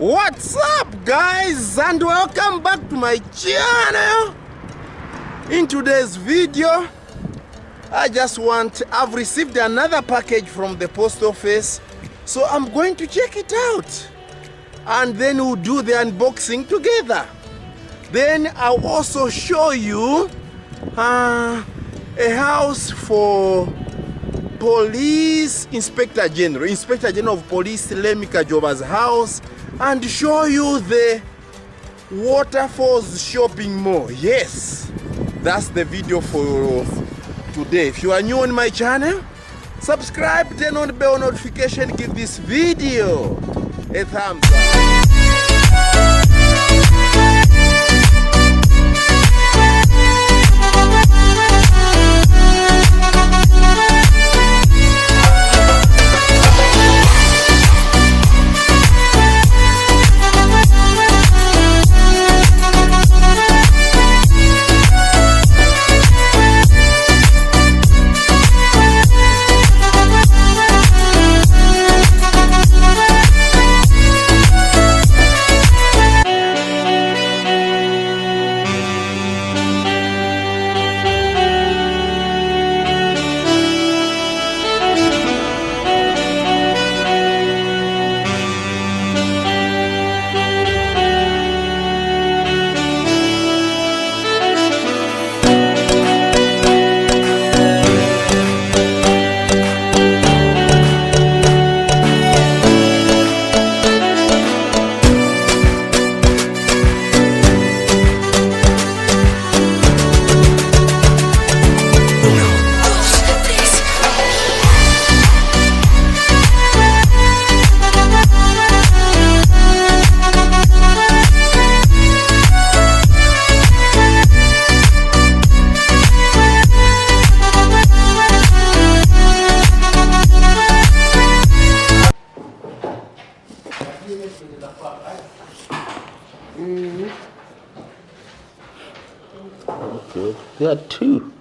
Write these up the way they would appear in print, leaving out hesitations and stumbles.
What's up, guys, and welcome back to my channel. In today's video, I've received another package from the post office, so I'm going to check it out and then we'll do the unboxing together. Then I'll also show you a house for Police Inspector General of Police Lemmy Kajoba's house, and show you the Waterfalls shopping mall. Yes, that's the video for today. If you are new on my channel, subscribe, turn on the bell notification, give this video a thumbs up. Okay, there are two.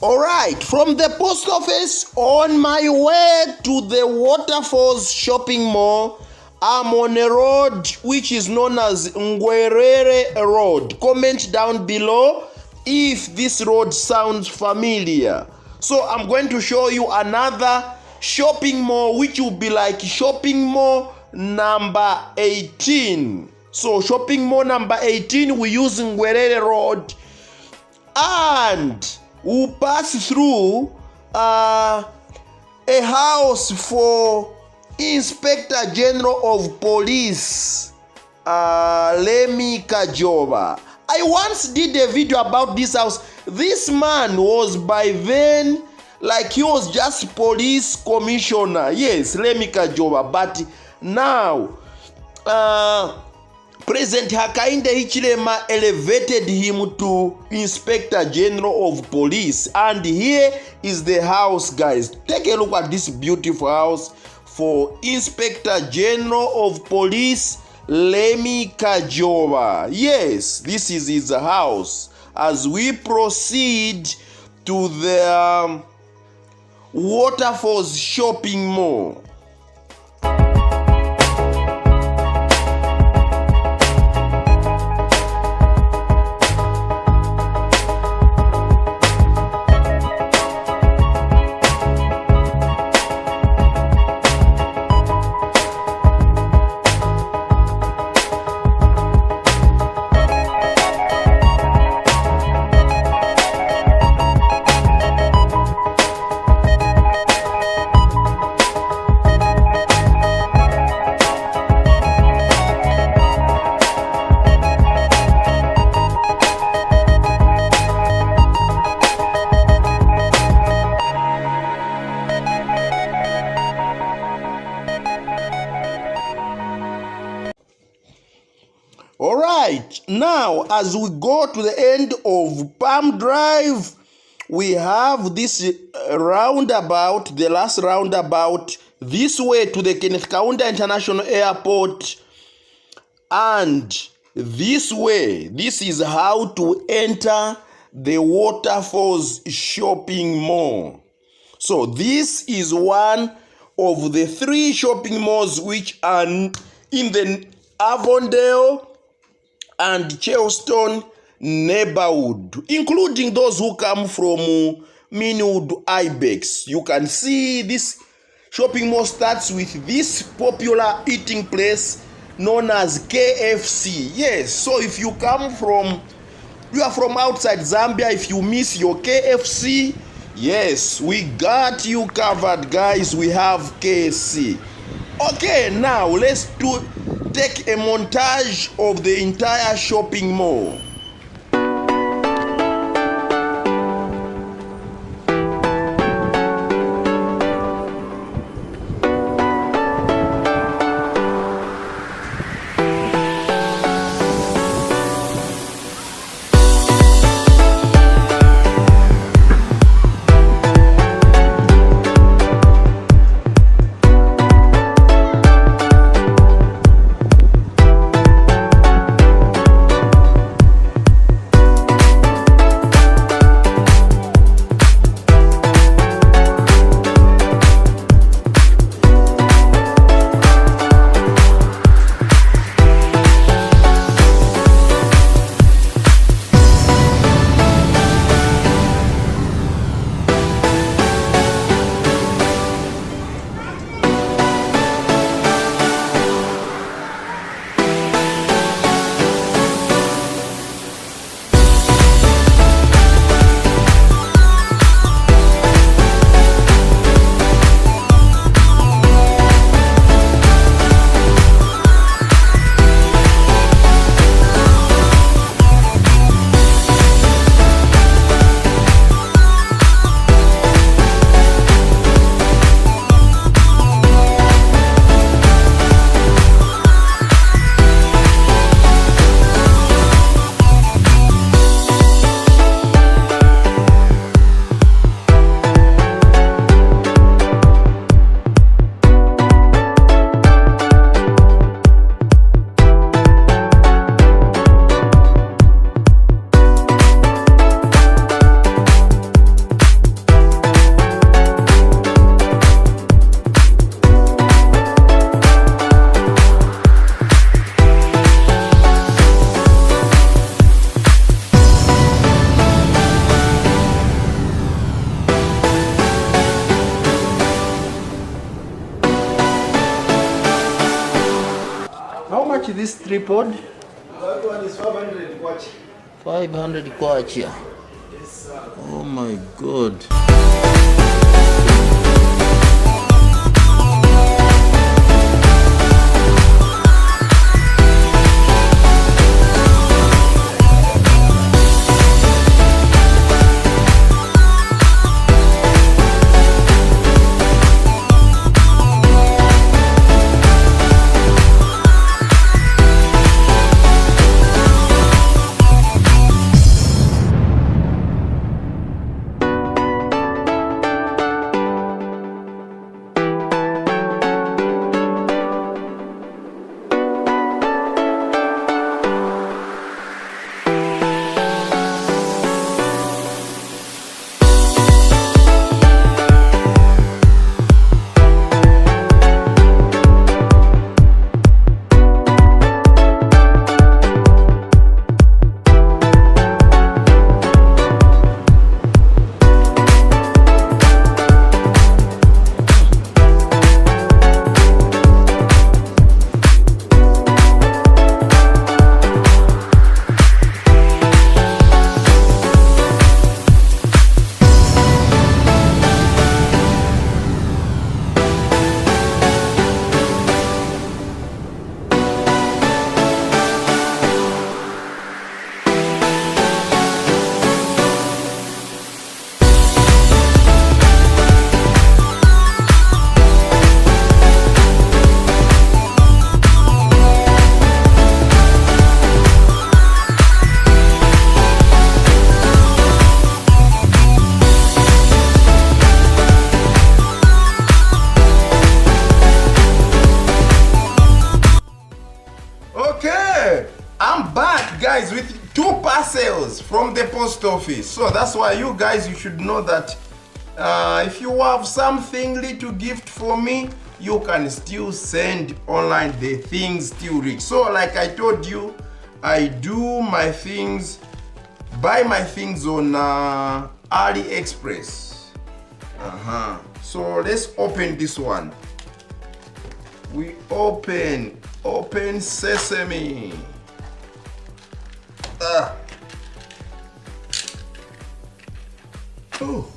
Alright, from the post office on my way to the Waterfalls shopping mall, I'm on a road which is known as 𝙏𝙝𝙖𝙑 Road. Comment down below if this road sounds familiar. So I'm going to show you another shopping mall which will be like shopping mall number 18. So shopping mall number 18, we use 𝙏𝙗𝙑 Road, and we'll pass through a house for Inspector General of Police Lemmy Kajoba. I once did a video about this house. This man was by then, like, he was just police commissioner. Yes, Lemmy Kajoba. But now President Hakainde Hichilema elevated him to Inspector General of Police. And here is the house, guys. Take a look at this beautiful house for Inspector General of Police Lemmy Kajoba. Yes, this is his house. As we proceed to the Waterfalls shopping mall. All right, now as we go to the end of Palm Drive, we have this roundabout, the last roundabout, this way to the Kenneth Kaunda International Airport, and this way, this is how to enter the Waterfalls shopping mall. So this is one of the 3 shopping malls which are in the Avondale and Charleston neighborhood, including those who come from Minwood Ibex. You can see this shopping mall starts with this popular eating place known as KFC. Yes, so if you are from outside Zambia, if you miss your KFC, yes, we got you covered, guys. We have KFC. Okay, now let's take a montage of the entire shopping mall. This tripod? That one is 500 kwacha. 500 kwacha. Yes, sir. Oh my God. Okay, I'm back, guys, with 2 parcels from the post office. So that's why you guys, you should know that if you have something little gift for me, you can still send online. The things still reach. So like I told you, I do my things, buy my things on AliExpress. So let's open this one. We open sesame. Oh.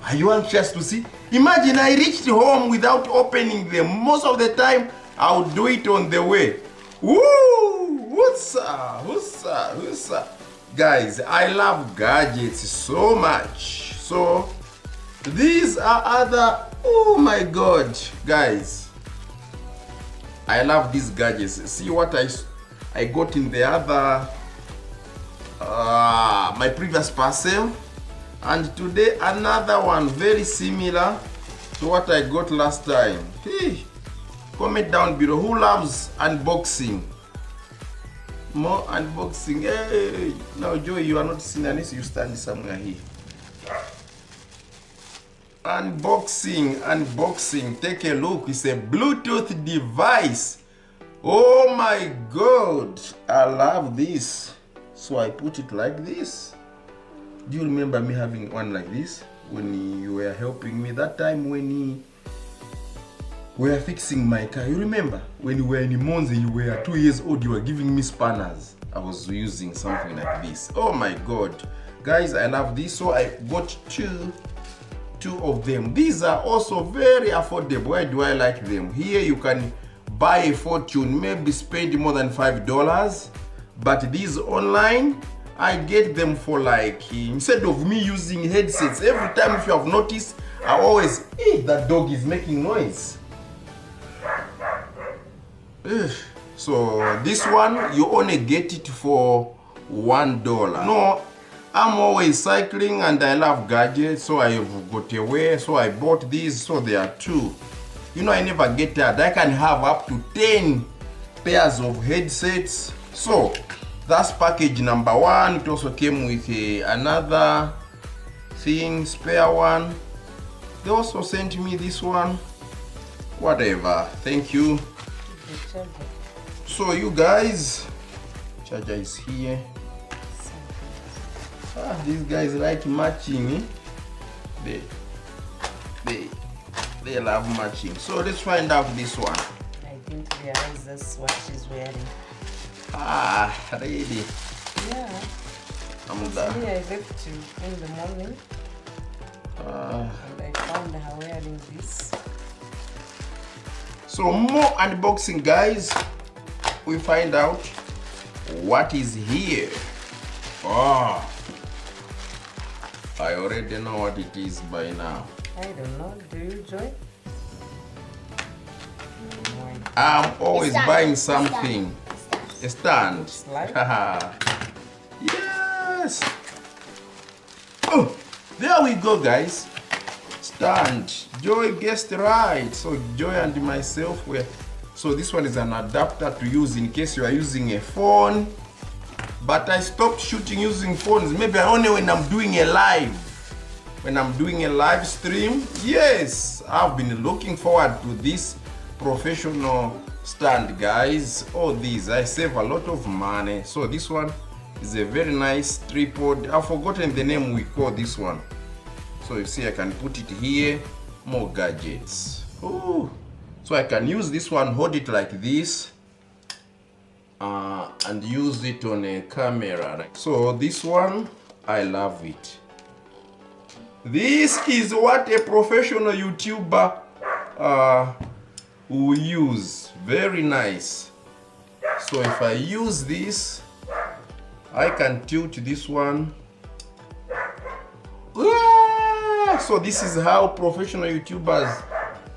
Are you anxious to see? Imagine I reached home without opening them. Most of the time, I'll do it on the way. Woo! What's up? Guys, I love gadgets so much. So, these are other, oh my God, guys. I love these gadgets. See what I got in the other, my previous parcel. And today another one very similar to what I got last time. Hey, comment down below who loves unboxing. More unboxing. Hey, now Joy, you are not seeing unless you stand somewhere here. Unboxing. Take a look. It's a Bluetooth device. Oh my God, I love this. So I put it like this. Do you remember me having one like this when you were helping me that time when we were fixing my car? You remember when you were in Monza, you were 2 years old, you were giving me spanners. I was using something like this. Oh my God, guys, I love this. So I got two of them. These are also very affordable. Why do I like them? Here you can buy a fortune, maybe spend more than $5, but these online, I get them for like, instead of me using headsets, every time, if you have noticed, I always, that dog is making noise. So this one, you only get it for $1. No, I'm always cycling and I love gadgets, so I have got away, so I bought these, so there are 2. You know, I never get tired. I can have up to 10 pairs of headsets. So that's package number 1. It also came with another thing, spare one. They also sent me this one. Whatever. Thank you. So you guys, charger is here. These guys like matching. They love matching. So let's find out this one. I didn't realize that's what she's wearing. Really? Yeah. I'm Me, I left you in the morning. And I found her wearing this. So more unboxing, guys. We find out what is here. I already know what it is by now. I don't know. Do you, Joy? I'm always buying something. A stand. Slide? Yes. Oh, there we go, guys. Stand. Joy guessed right. So Joy and myself were. So this one is an adapter to use in case you are using a phone. But I stopped shooting using phones. Maybe only when I'm doing a live. When I'm doing a live stream. Yes, I've been looking forward to this professional stand, guys. All these, I save a lot of money. So this one is a very nice tripod. I've forgotten the name we call this one. So you see, I can put it here. More gadgets. Ooh. So I can use this one, hold it like this, and use it on a camera. So this one, I love it. This is what a professional YouTuber will use. Very nice. So if I use this, I can tilt this one. So this is how professional YouTubers,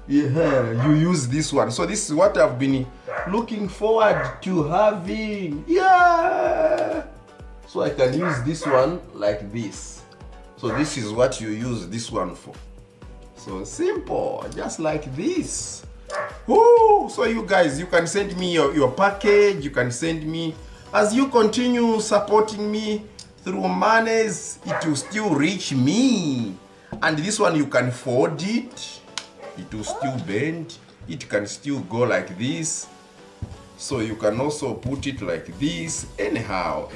you use this one. So this is what I've been looking forward to having. So I can use this one like this. So this is what you use this one for. So simple, just like this. Woo! So you guys, you can send me your package. You can send me, as you continue supporting me through monies, it will still reach me. And this one you can fold it. It will still bend. It can still go like this. So you can also put it like this. Anyhow.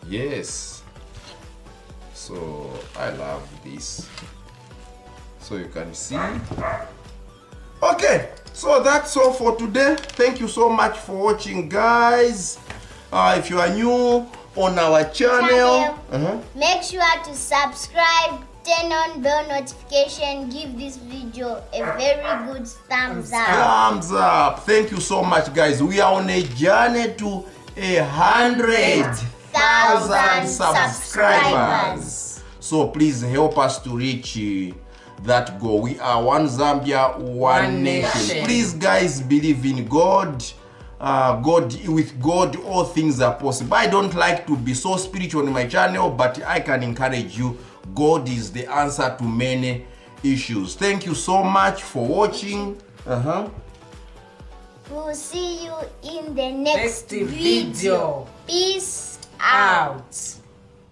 Yes. So I love this. So you can see. Okay, so that's all for today. Thank you so much for watching, guys. If you are new on our channel, make sure to subscribe, turn on bell notification, give this video a very good thumbs up. Thumbs up. Thank you so much, guys. We are on a journey to 100,000 subscribers. So please help us to reach that goal. We are one Zambia, one nation. Please, guys, believe in God. With God, all things are possible. I don't like to be so spiritual on my channel, but I can encourage you. God is the answer to many issues. Thank you so much for watching. We'll see you in the next video. Peace out.